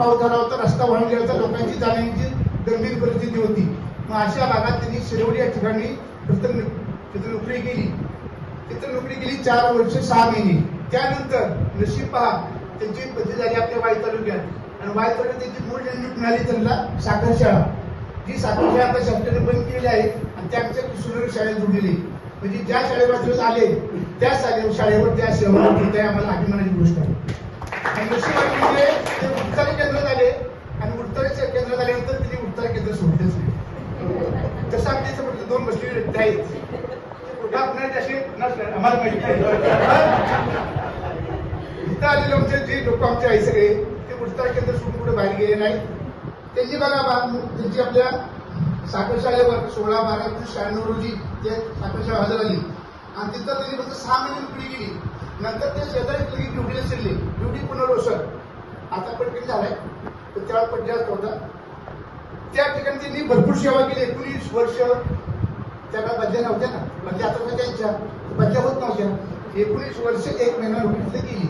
पाऊस झाला होता, रस्ता वाहून गेला होता, लोकांची जाण्याची गंभीर परिस्थिती होती. मग अशा भागात त्यांनी शिरवली या ठिकाणी तिथं नोकरी केली. तिथं नोकरी केली 4 वर्ष 6 महिने. त्यानंतर नशीब पहा, त्यांची बदली झाली आपल्या वाई तालुक्यात आणि वाई तालुक्यात त्यांची मूळ नेमणूक मिळाली त्यांना साखर शाळा. जी साखर शाळा आता शासनाने बंद केली आहे आणि त्या आमच्या कृष्णनगर शाळेत जोडलेली. म्हणजे ज्या शाळेपासून आले त्या शाळेवर त्या सेवा होत आहे. आम्हाला अभिमानाची गोष्ट आहे. आणि नशिबाने म्हणजे ते उपचार केंद्रात आले आणि उपचाराच्या केंद्रात आल्यानंतर तिने उपचार केंद्र सोडलेच नाही. तसं आमच्या इथं 2 बसलेले व्यक्ती आहेत. कुठं आपल्याला असे आम्हाला माहिती आहे. इथं आलेले आमचे जे लोक आमचे आहे सगळे ते उपचार केंद्र सोडून कुठे बाहेर गेले नाही. त्यांनी बघा त्यांची आपल्या साखर शाळेवर 16/12/96 रोजी ते साखर शाळा हजर आली आणि तिथं त्यांनी फक्त 6 महिने नोकरी केली. नंतर ते शेजारी लगेच ड्युटीला शिरले. ड्युटी पुनर्वसन आता पटकन झालाय, तर त्यावेळेस पट जास्त होता. त्या ठिकाणी त्यांनी भरपूर सेवा केली. 19 वर्ष त्याला बदल्या नव्हत्या ना, बदल्या आता त्यांच्या बदल्या होत नव्हत्या. 19 वर्ष 1 महिना नोकरी केली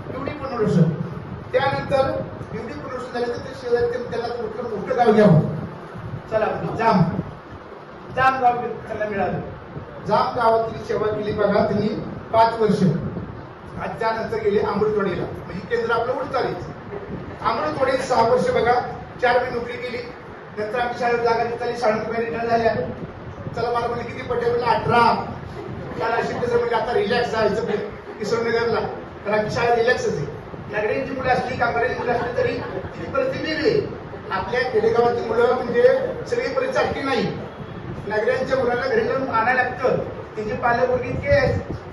ड्युटी पुनर्वसन. त्यानंतर ड्युटी पुनर्वसन झाले तर ते शेजारी त्याला मोठं गाव घ्यावं. चला जाम गाव त्यांना मिळालं. जाम गावात त्यांनी सेवा केली बघा त्यांनी 5 वर्ष. आणि त्यानंतर गेले अमृतवाडीला, म्हणजे केंद्र आपलं उडतालीच. अमृतवाडीत 6 वर्ष बघा 4 महिने नोकरी केली. नंतर आमची शाळेत जागा निघाली, शाळेत रिटर्न झाल्या. चला मला म्हणजे किती पडले म्हणजे 18. त्याला अशी कसं म्हणजे आता रिलॅक्स जायचं किशोरनगरला, तर आमची शाळा रिलॅक्सच आहे. नगरीची मुलं असली, कामगारांची मुलं असली तरी तिची परिस्थिती वेगळी. आपल्या खेडेगावातील मुलं म्हणजे सगळी परिस्थिती सारखी नाही. नगऱ्यांच्या मुलांना घरी जाऊन आणायला लागतं. त्यांचे पालक इतके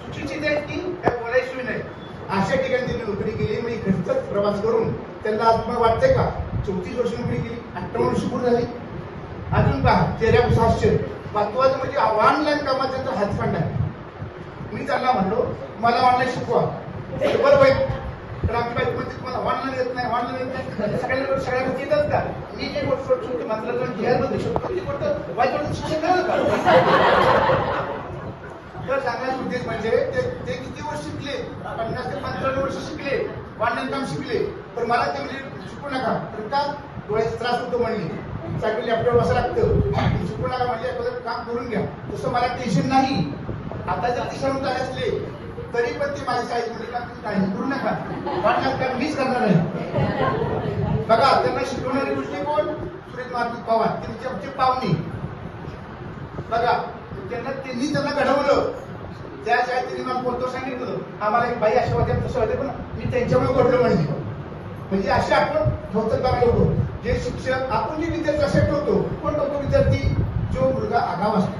सुशिक्षित आहेत की काय बोलायची नाही. अशा ठिकाणी त्यांनी नोकरी केली. म्हणजे घरचाच प्रवास करून त्यांना आज मला वाटतंय का 34 वर्ष नोकरी केली, 58 वर्ष पूर्ण झाली. अजून पहा चेहऱ्यावर हास्य. महत्वाचं म्हणजे ऑनलाईन कामाचा त्यांचा हातखंड आहे. मी त्यांना म्हणलो मला ऑनलाईन शिकवा. बरोबर आहे. तर आमची बाईक म्हणजे तुम्हाला ऑनलाईन येत नाही, ऑनलाईन येत नाही. सगळ्या गोष्टी येतात का? मी जे गोष्ट शकतो मात्र मध्ये शकतो ती गोष्ट वाईट शिक्षण कराल का? तर सांगायचा उद्देश म्हणजे ते किती वर्ष शिकले, 50 ते 55 वर्ष शिकले, ऑनलाईन काम शिकले. पण मला ते म्हणजे शिकू नका. तर का डोळ्याचा त्रास होतो म्हणले, सारखं लॅपटॉप असं लागतं. शिकू नका म्हणजे एखादं काम करून घ्या. तसं मला टेन्शन नाही. आता जर ती शाळेत आले असले तरी पण ते माझ्या शाळेत काही करू नका. ऑनलाईन काम मीच करणार आहे. बघा त्यांना शिकवणारी गोष्टी कोण? सुरेश मारुती पवार, त्यांची पाहुणी. बघा त्यांनी त्यांना घडवलं. त्या शाळेत त्यांनी मला बोलतो सांगितलं आम्हाला एक बाई अशा होत्या तसं होते, पण मी त्यांच्यामुळे घडलो म्हणजे असे आपण ठेवतो का लोक जे शिक्षक आपण जे विद्यार्थी असे ठेवतो. कोण ठेवतो विद्यार्थी? जो मुलगा आगाव असतो,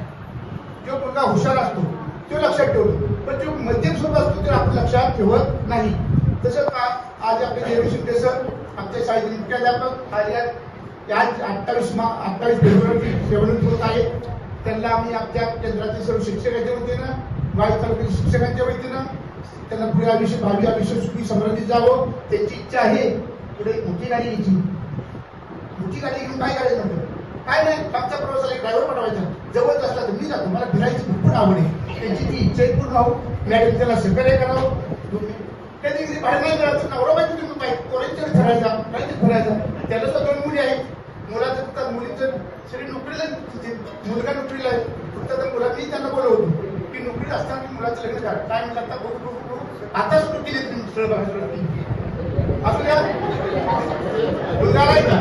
जो मुलगा हुशार असतो तो लक्षात ठेवतो. पण जो मध्यम स्वरूप असतो ते आपण लक्षात ठेवत नाही. तसं का आज आपले देवेश शिंदे सर आमच्या शाळेचे मुख्याध्यापक आज 28 फेब्रुवारी सेवानिवृत्त होत आहे. त्यांना आम्ही आमच्या केंद्रातील सर्व शिक्षकांच्या वतीनं, वाई तालुक्यातील शिक्षकांच्या वतीनं त्यांना पुढे भावी आयुष्य सुखी समृद्धी जावं त्यांची इच्छा आहे. पुढे मोठी गाडी घ्यायची. मोठी गाडी घेऊन काय करायचं नव्हतं, काय नाही. आमचा प्रवासाला एक ड्रायव्हर पाठवायचा. जवळच असला तर मी जातो. मला फिरायची भरपूर आवड आहे. त्यांची ती इच्छा पूर्ण व्हावं. मॅडम त्याला सहकार्य करावं. कधी कधी बाहेर नाही करायचं. नवरा बायको तुम्ही बाईक कोणाच्याकडे फिरायचा, काहीतरी फिरायचा. त्याला तर 2 मुली आहेत. मुलाचं फक्त मुलीचं सगळी नोकरीला, मुलगा नोकरीला आहे. फक्त तर मुलांनी त्यांना बोलवतो की नोकरीला असताना की मुलाचं लग्न करा. काय म्हणतात बघू आता सुरू केली तुम्ही स्थळ बघा. असू द्या मुलगा नाही का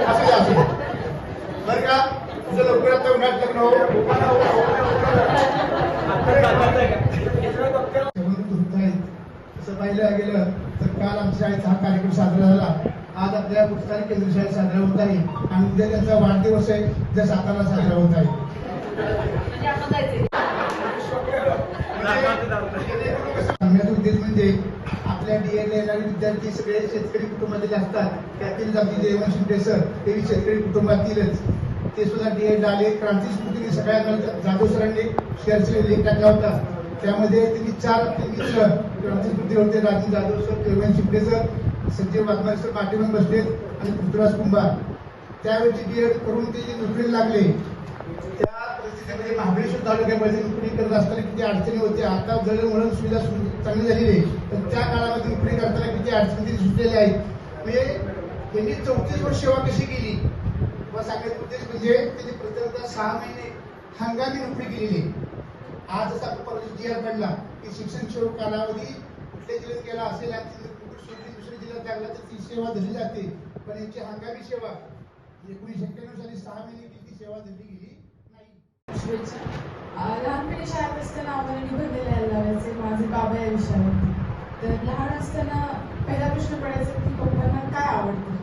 असू द्या असू द्या बरं का. तुझं लवकर आता उन्हाळ्यात लग्न हो. तसं पाहिलं गेलं तर काल आमच्या शाळेचा हा कार्यक्रम साजरा झाला. आज आपल्या पुस्तकाने केंद्र शाळेत साजरा होत आहे आणि उद्या त्यांचा वाढदिवस आहे जे 7 साजरा होत आहे. सांगण्याचा उद्देश म्हणजे आपल्या DED येणारे विद्यार्थी सगळे शेतकरी कुटुंबातील असतात. त्यातील आमचे देवेश शिंदे सर ते शेतकरी कुटुंबातीलच. ते सुद्धा DED आले. क्रांती स्मृतीने सगळ्यांना जाधव सरांनी शेअरचे लेख टाकला होता. त्यामध्ये त्यांनी 4 मित्र क्रांती स्मृती होते. Raju Jadhav sir, Devesh Shinde sir, Sanjay Waghmare sir पाठीमागे बसले आणि पृथ्वीराज कुंभार. त्यावेळी DED करून ते जे नोकरीला लागले त्या परिस्थितीमध्ये महाबळेश्वर तालुक्यामध्ये नोकरी करत असताना किती अडचणी होत्या. आता दळणवळण सुविधा चांगली झालेली आहे, पण त्या काळामध्ये नोकरी करताना किती अडचणी सुटलेल्या आहेत. म्हणजे त्यांनी 34 वर्ष सेवा कशी केली व सांगायचा उद्देश म्हणजे त्यांनी प्रत्येक 6 महिने हंगामी नोकरी केलेली. आज जसा परत जी आर काढला की शिक्षण सेवा कालावधी कुठल्या जिल्ह्यात केला असेल आणि दुसऱ्या जिल्ह्यात लागला तर ती सेवा दिली जाते. पण यांची हंगामी सेवा 1991 साली 6 महिने ती सेवा दिली गेली नाही. लहानपणी शाळेत असताना आम्हाला निबंध लिहायला लावायचे माझे बाबा या विषयावर. तर लहान असताना पहिला प्रश्न पडायचा की पप्पांना काय आवडतं.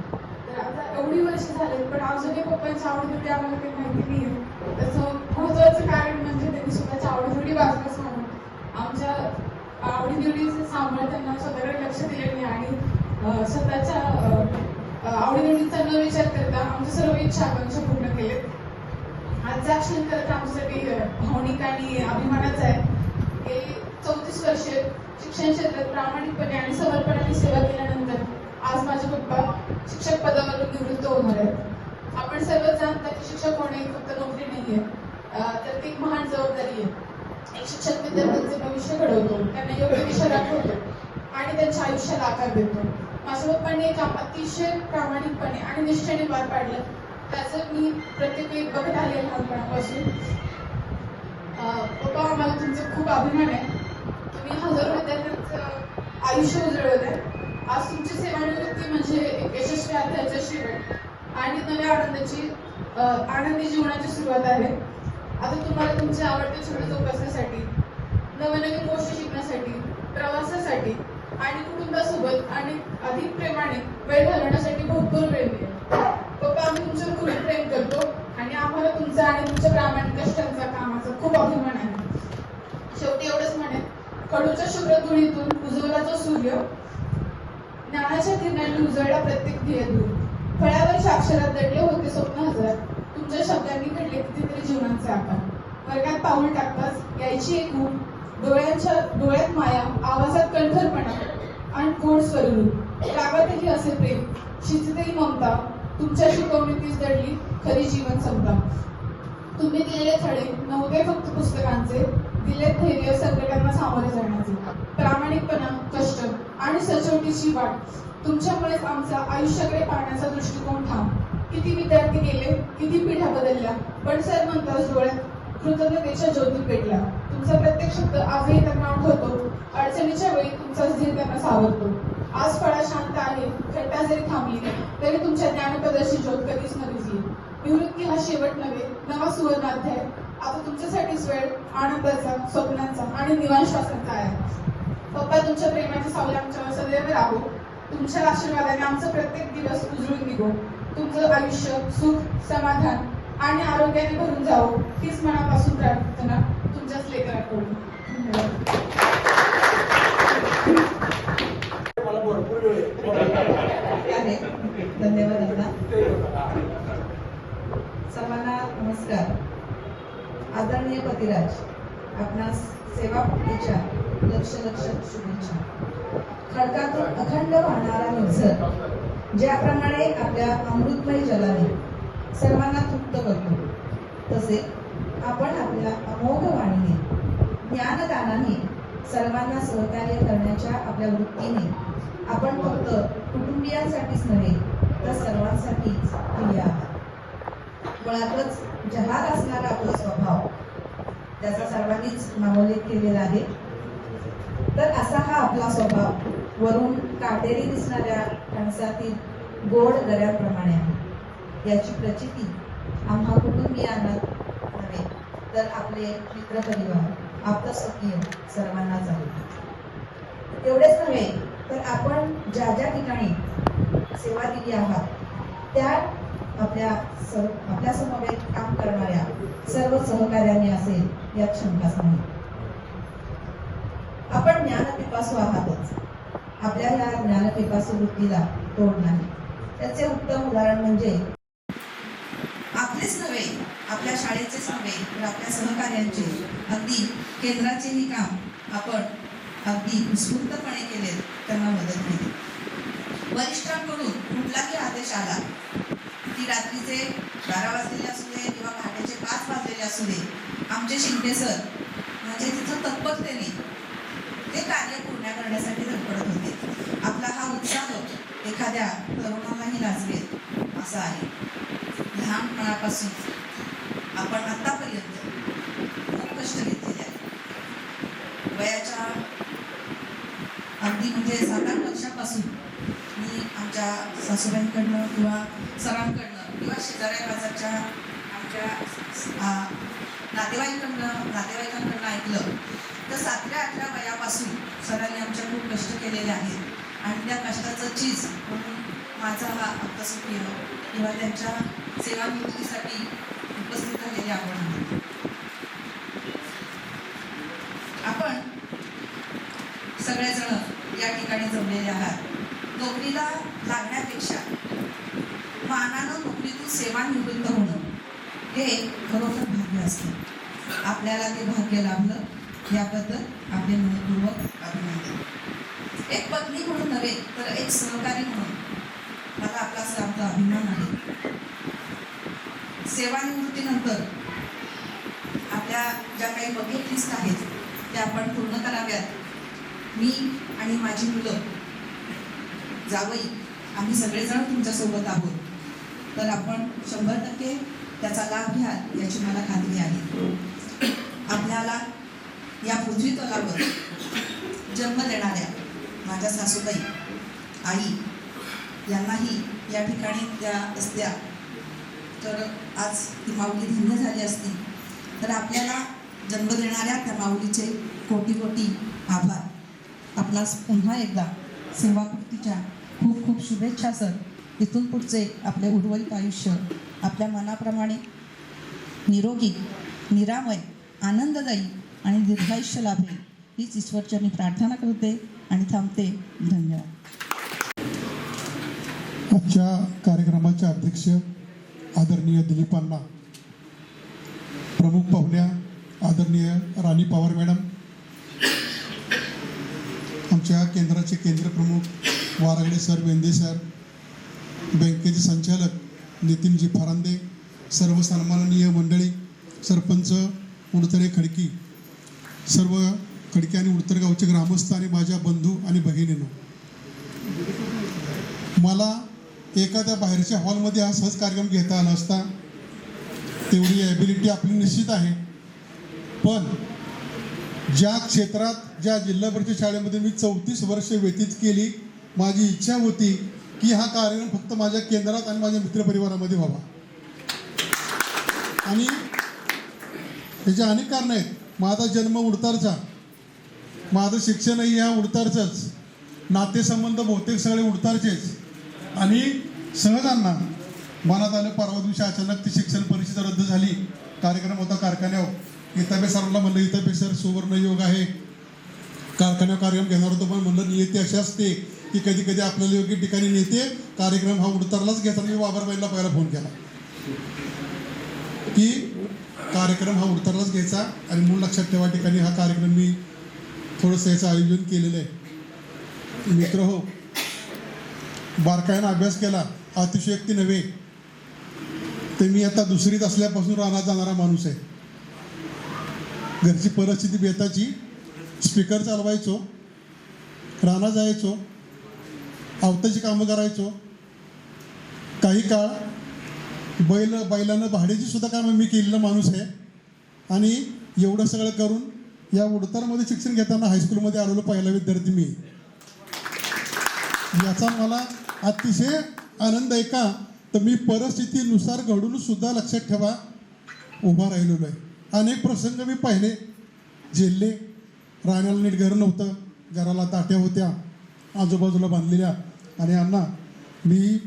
तर आता एवढी वर्ष झाली पण अजूनही पप्पांची आवडीनिवडी आम्हाला काही माहिती नाही. त्याचं महत्त्वाचं कारण म्हणजे त्यांनी स्वतःच्या आवडीनिवडी बाजूला सांगून आमच्या आवडीनिवडीचं सांभाळताना स्वतःकडे लक्ष दिलं नाही आणि स्वतःच्या आवडीनिवडीचा न विचार करता आमच्या सर्व इच्छा आकांक्षा पूर्ण केलेत. आजचा क्षण खरं तर आमच्यासाठी भावनिक आणि अभिमानाचा आहे. गेली 34 वर्षे शिक्षण क्षेत्रात प्रामाणिकपणे आणि समर्पणाने सेवा केल्यानंतर आज माझे पप्पा शिक्षक पदावरून निवृत्त होणार आहेत. आपण सर्वच जाणता की शिक्षक होणे फक्त नोकरी नाहीये, तर ती एक महान जबाबदारी आहे. एक शिक्षक विद्यार्थ्यांचे भविष्य घडवतो, त्यांना योग्य दिशा दाखवतो आणि त्यांच्या आयुष्याला आकार देतो. माझ्या पप्पांनी हे काम अतिशय प्रामाणिकपणे आणि निष्ठेने पार पाडलं. त्याचं मी प्रत्येक वेळी बघत आले लहानपणापासून. पप्पा आम्हाला तुमचा खूप अभिमान आहे. तुम्ही हजारो विद्यार्थ्यांचं आयुष्य उजळवलं आहे. आज तुमची सेवानिवृत्ती म्हणजे एक यशस्वी अध्यायाचा शेवट आणि नव्या आनंदी जीवनाची सुरुवात आहे. आता तुम्हाला तुमचे आवडते छंद जोपासण्यासाठी, नवनवीन गोष्टी शिकण्यासाठी, प्रवासासाठी आणि कुटुंबासोबत आणि अधिक प्रेमाने वेळ घालवण्यासाठी भरपूर वेळ मिळेल. पप्पा आम्ही तुमच्यावर खूप प्रेम करतो आणि आम्हाला तुमचा आणि तुमच्या प्रामाणिक कष्टांचा कामाचा खूप अभिमान आहे. शेवटी एवढंच म्हणेन, कडूच्या शुभ्र धुळीतून उजवला जो सूर्य, ज्ञानाच्या किरणांनी उजळला प्रत्येक ध्येय दूर. फळ्यावरच्या अक्षरात दडले होते स्वप्न हजार, तुमच्या शब्दांनी घडले कितीतरी जीवनांचे आकार. वर्गात पाऊल टाकताच यायची एक ऊब, डोळ्यात माया, आवाजात कणखरपणा आणि गोड स्वरूप. रागातही असे प्रेम, शिस्तीतही ममता, तुमच्या शिकवणीतच दडली खरी जीवन समता. तुम्ही दिलेले धडे नव्हते फक्त पुस्तकांचे, दिले धैर्य संकटांना सामोरे जाण्याचे. प्रामाणिकपणा, कष्ट आणि सचोटीची वाट, तुमच्यामुळेच आमचा आयुष्याकडे पाहण्याचा दृष्टिकोन ठाम. किती विद्यार्थी गेले, किती पिढ्या बदलल्या, पण सर म्हणतात डोळ्यात कृतज्ञतेच्या ज्योती पेटल्या. तुमचा प्रत्येक शब्द आजही त्यांना आठवतो, अडचणीच्या वेळी तुमचाच धीर त्यांना सावरतो. आज फळा शांत आहे, घंटा जरी थांबली तरी तुमच्या ज्ञानपदाची ज्योत कधीच न विझली. निवृत्ती हा शेवट नव्हे, नवा सुवर्ण अध्याय. आता तुमच्यासाठीच वेळ आनंदाचा, स्वप्नांचा आणि निवांश्वासांचा आहे. पप्पा तुमच्या प्रेमाची सावली आमच्यावर सदैव राहो. तुमच्या आशीर्वादाने आमचा प्रत्येक दिवस उजळून निघो. तुमचं आयुष्य सुख, समाधान आणि आरोग्याने भरून जावो हीच मनापासून प्रार्थना तुमच्याच लेकराकडून. धन्यवाद अण्णा. सर्वांना नमस्कार. आदरणीय पतिराज, आपणास सेवापूर्तीच्या लक्ष शुभेच्छा. खडकातून अखंड वाहणारा निर्झर ज्याप्रमाणे आपल्या अमृतमय जलाने सर्वांना तृप्त करतो, तसे आपण आपल्या अमोघ वाणीने, ज्ञानदानाने सर्वांना सहकार्य करण्याच्या आपल्या वृत्तीने आपण फक्त कुटुंबियांसाठीच नव्हे तर सर्वांसाठीच प्रिय आहात. मुळातच जहाल असणारा आपला स्वभाव, त्याचा सर्वांनीच नामोल्लेख केलेला आहे. तर असा हा आपला स्वभाव वरून काटेरी दिसणाऱ्या कणसातील गोड दऱ्याप्रमाणे आहे. याची प्रचिती आम्हा कुटुंबियांना नव्हे तर आपले मित्रपरिवार, आप्तसखीय सर्वांनाच आहे. एवढेच नव्हे तर आपण ज्या ज्या ठिकाणी सेवा दिली आहात त्या आपल्या समवेत काम करणाऱ्या सर्व सहकार्याने असेल यात शंकाच नाही. आपण ज्ञानपिपासू आहातच. आपल्या या ज्ञानपिपासू वृत्तीला तोड नाही. त्याचे उत्तम उदाहरण म्हणजे आपलेच नव्हे, आपल्या शाळेचेच नव्हे तर आपल्या सहकार्यांचे, अगदी केंद्राचेही काम आपण अगदी उत्स्फूर्तपणे केले, त्यांना मदत केली. वरिष्ठांकडून कुठलाही आदेश आला, ती रात्रीचे 12 वाजलेले असू दे किंवा पहाटेचे 5 वाजलेले असू दे, आमचे शिंदे सर म्हणजे तिथं तत्परतेने ते कार्य पूर्ण करण्यासाठी धडपडत होते. आपला हा उत्साह एखाद्या तरुणालाही लाजवेल असं आहे. लहानपणापासून आपण आतापर्यंत खूप कष्ट घेतलेले आहे. वयाच्या अगदी म्हणजे 7-8 वर्षापासून मी आमच्या सासूबाईंकडनं किंवा सरांकडनं किंवा शेजाऱ्या बाजारच्या आमच्या नातेवाईकांकडनं ऐकलं तर 7व्या-8व्या वयापासून सरांनी आमच्या खूप कष्ट केलेले आहेत आणि त्या कष्टाचं चीज म्हणून माझा हा अभ्यासप्रिय किंवा त्यांच्या सेवानिवृत्तीसाठी उपस्थित झालेले आपण आपण सगळेजण या ठिकाणी जमलेले आहात. नोकरीला लागण्यापेक्षा मानानं नोकरीतून सेवानिवृत्त होणं हे खरोखर भाग्य असतं. आपल्याला ते भाग्य लाभलं याबद्दल आपले मनपूर्वक अभिनंदन. एक पत्नी म्हणून नव्हे तर एक सहकारी म्हणून मला आपला आमचा अभिमान आहे. सेवानिवृत्तीनंतर आपल्या ज्या काही बकेट लिस्ट आहेत त्या आपण पूर्ण कराव्यात. मी आणि माझी मुलं जावई आम्ही सगळेजण तुमच्यासोबत आहोत. तर आपण 100% त्याचा लाभ घ्याल याची मला खात्री आहे. आपल्याला या पृथ्वी तलावर जन्म देणाऱ्या माझ्या सासूबाई आई यांनाही या ठिकाणी त्या असत्या तर आज ती माऊली धन्य झाली असती. तर आपल्याला जन्म देणाऱ्या त्या माऊलीचे कोटी कोटी आभार. आपणास पुन्हा एकदा सेवाकृतीच्या खूप खूप शुभेच्छा सर. इथून पुढचे आपले उर्वरित आयुष्य आपल्या मनाप्रमाणे निरोगी निरामय आनंददायी आणि दीर्घायुष्य लाभेल हीच ईश्वरचरणी प्रार्थना करते आणि थांबते. धन्यवाद. आजच्या कार्यक्रमाचे अध्यक्ष आदरणीय दिलीपांना, प्रमुख पाहुण्या आदरणीय राणी पवार मॅडम, आमच्या केंद्राचे केंद्र प्रमुख वारागडे सर, वेंदे सर, बँकेचे संचालक नितीनजी फरांदे, सर्व सन्माननीय मंडळी, सरपंच उडतरे खडकी, सर्व खडकी आणि उडतर गावचे ग्रामस्थ आणि माझ्या बंधू आणि भगिनींनो, मला एखाद्या बाहेरच्या हॉलमध्ये हा सहज कार्यक्रम घेता आला असता. तेवढी ॲबिलिटी आपली निश्चित आहे. पण ज्या क्षेत्रात ज्या जिल्हा परिषद शाळेमध्ये मी 34 वर्ष व्यतीत केली, माझी इच्छा होती की हा कार्यक्रम फक्त माझ्या केंद्रात आणि माझ्या मित्रपरिवारामध्ये व्हावा. आणि त्याचे अनेक कारणं आहेत. माझा जन्म उडतारचा, माझं शिक्षणही या उडतारचंच, नातेसंबंध बहुतेक सगळे उडतारचेच. आणि सहजांना मनात आलं, परवा दिवशी अचानक ती शिक्षण परिषद रद्द झाली. कार्यक्रम होता कारखान्यावर. इथाबे सरांना म्हणलं, इथाबे सर सुवर्ण योग आहे, कारखान्यावर कार्यक्रम घेणार होतो. पण म्हणलं नियती अशी असते की कधी कधी आपल्याला योग्य ठिकाणी नेते. कार्यक्रम हा उडतारलाच घेताना मी बाबरबाईंना पहिला फोन केला की कार्यक्रम हा उडतारलाच घ्यायचा. आणि म्हणून लक्षात ठेवा ठिकाणी हा कार्यक्रम मी थोडंसं याचं आयोजन केलेलं आहे. मित्र हो, बारकाईनं अभ्यास केला, अतिशयोक्ती नव्हे. ते मी आता दुसरीत असल्यापासून रानात जाणारा माणूस आहे. घरची परिस्थिती बेताची, स्पीकर चालवायचो, रानात जायचो, आवताची कामं करायचो. काही काळ बैलानं भाड्याची सुद्धा कामं मी केलेला माणूस आहे. आणि एवढं सगळं करून या उडतारमध्ये शिक्षण घेताना हायस्कूलमध्ये आलेलो पहिला विद्यार्थी मी. याचा मला अतिशय आनंद आहे. का तर मी परिस्थितीनुसार घडून सुद्धा लक्षात ठेवा उभा राहिलेलो आहे. अनेक प्रसंग मी पाहिले, झेलले. राहण्याला नीट घर नव्हतं, घराला ताट्या होत्या आजूबाजूला बांधलेल्या. आणि अण्णा, मी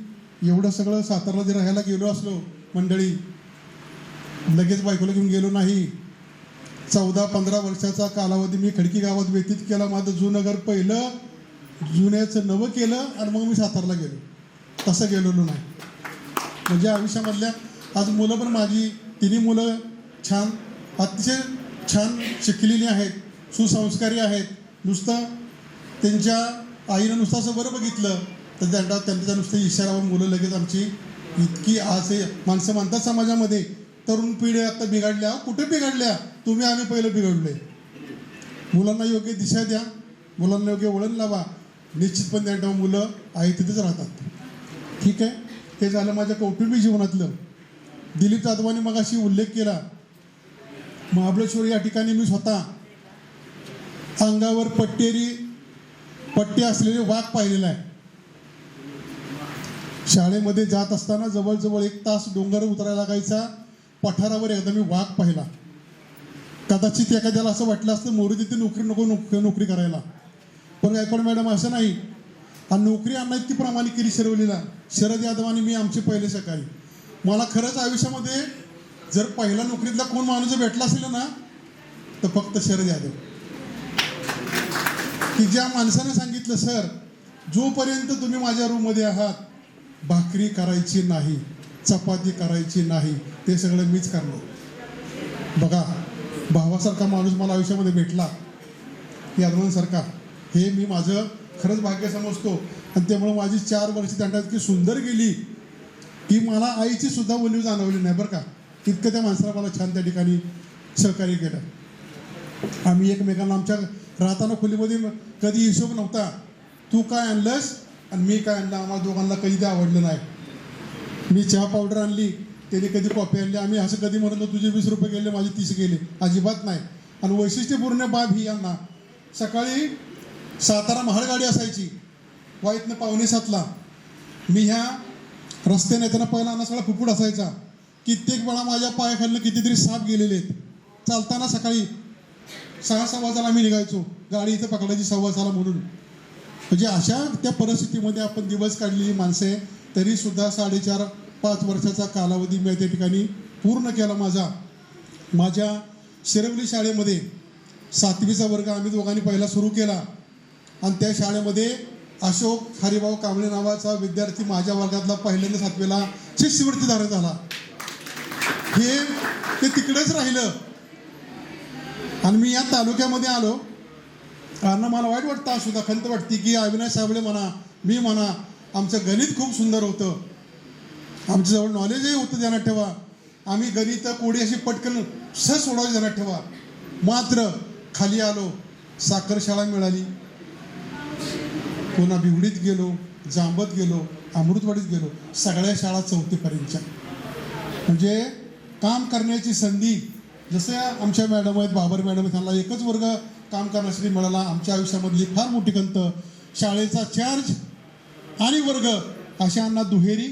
एवढं सगळं सातारला जर राहायला गेलो असलो मंडळी, लगेच बायकोला घेऊन गेलो नाही. 14-15 वर्षाचा कालावधी मी खडकी गावात व्यतीत केला. माझं जुनं घर पहिलं जुन्याचं नवं केलं आणि मग मी सातारला गेलो. तसं गेलेलो नाही. म्हणजे आयुष्यामधल्या आज मुलं पण माझी तिन्ही मुलं छान, अतिशय छान शिकलेली आहेत, सुसंस्कारी आहेत. नुसतं त्यांच्या आईनं नुसतं असं बरं बघितलं तर त्यांचा नुसतं इशारावर मुलं लगेच आमची इतकी आज माणसं म्हणतात समाजामध्ये, तरुण पिढी आता बिघडल्या. कुठे बिघडल्या? तुम्ही आम्ही पहिलं बिघडलोय. मुलांना योग्य दिशा द्या, मुलांना योग्य वळण लावा. निश्चितपणे त्या मुलं आहे तिथेच राहतात. ठीक आहे, हे झालं माझ्या कौटुंबिक जीवनातलं. दिलीप जाधवांनी मगाशी उल्लेख केला, महाबळेश्वर या ठिकाणी मी स्वतः अंगावर पट्टे असलेले वाघ पाहिलेला आहे. शाळेमध्ये जात असताना जवळजवळ 1 तास डोंगर उतरायला लागायचा. पठारावर एकदा मी वाघ पाहिला. कदाचित एखाद्याला असं वाटलं असतं मोरू तिथे नोकरी करायला, पण गायकवाड मॅडम असं नाही. आणि नोकरी आणणं इतकी प्रामाणिक केली शिरवलीला. शरद यादव आणि मी आमचे पहिले सकाळी. मला खरंच आयुष्यामध्ये जर पहिला नोकरीतला कोण माणूस भेटला असेल ना तर फक्त शरद यादव, की ज्या माणसाने सांगितलं, सर जोपर्यंत तुम्ही माझ्या रूममध्ये आहात भाकरी करायची नाही, चपाती करायची नाही, ते सगळं मीच करणार. बघा, भावासारखा माणूस मला आयुष्यामध्ये भेटला, यादवांसारखा, हे मी माझं खरंच भाग्य समजतो. आणि त्यामुळे माझी 4 वर्ष त्यांना इतकी सुंदर गेली की मला आईची सुद्धा उणीव जाणवली नाही बरं का. इतकं त्या माणसाला मला छान त्या ठिकाणी सहकार्य केलं. आम्ही एकमेकांना आमच्या राहताना खोलीमध्ये कधी हिशोब नव्हता. तू काय आणलंस आणि मी काय आणलं, आम्हाला दोघांना कधी ते आवडलं नाही. मी चहा पावडर आणली, त्याने कधी कॉफी आणली. आम्ही असं कधी म्हणत तुझे 20 रुपये गेले, माझे 30 गेले, अजिबात नाही. आणि वैशिष्ट्यपूर्ण बाब ही, यांना सकाळी सातारा महाड गाडी असायची, वाईतनं 6:45ला. मी ह्या रस्त्याने येताना पहिला ना सगळा फुफूड असायचा. कित्येक वेळा माझ्या पायाखालनं कितीतरी साप गेलेले आहेत. चालताना सकाळी 6:15 आम्ही निघायचो, गाडी इथं पकडायची 6:15 म्हणून. म्हणजे अशा त्या परिस्थितीमध्ये आपण दिवस काढलेली माणसं आहे. तरीसुद्धा 4.5-5 वर्षाचा कालावधी मी त्या ठिकाणी पूर्ण केला माझ्या शिरवली शाळेमध्ये 7वीचा वर्ग आम्ही दोघांनी पहिला सुरू केला. आणि त्या शाळेमध्ये अशोक हरिभाऊ कांबळे नावाचा विद्यार्थी माझ्या वर्गातला पहिल्यांदा 7वीला शिष्यवृत्तीधारक झाला. ते तिकडेच राहिलं. आणि मी या तालुक्यामध्ये आलो, कारण मला वाईट वाटतं, सुद्धा खंत वाटते की अविनाश साबळे म्हणा, मी म्हणा, आमचं गणित खूप सुंदर होतं, आमच्याजवळ नॉलेजही होतं, ध्यानात ठेवा. आम्ही गणित कोडी अशी पटकन सहज सोडवायची, ध्यानात ठेवा. मात्र खाली आलो, साखर शाळा मिळाली, पुन्हा बिवडीत गेलो, जांबत गेलो, अमृतवाडीत गेलो, सगळ्या शाळा 4थीपर्यंतच्या. म्हणजे काम करण्याची संधी, जसं आमच्या मॅडम आहेत, बाबर मॅडम आहेत, त्यांना एकच वर्ग काम करण्यासाठी मिळाला. आमच्या आयुष्यामधली फार मोठी खंत, शाळेचा चार्ज आणि वर्ग अशांना दुहेरी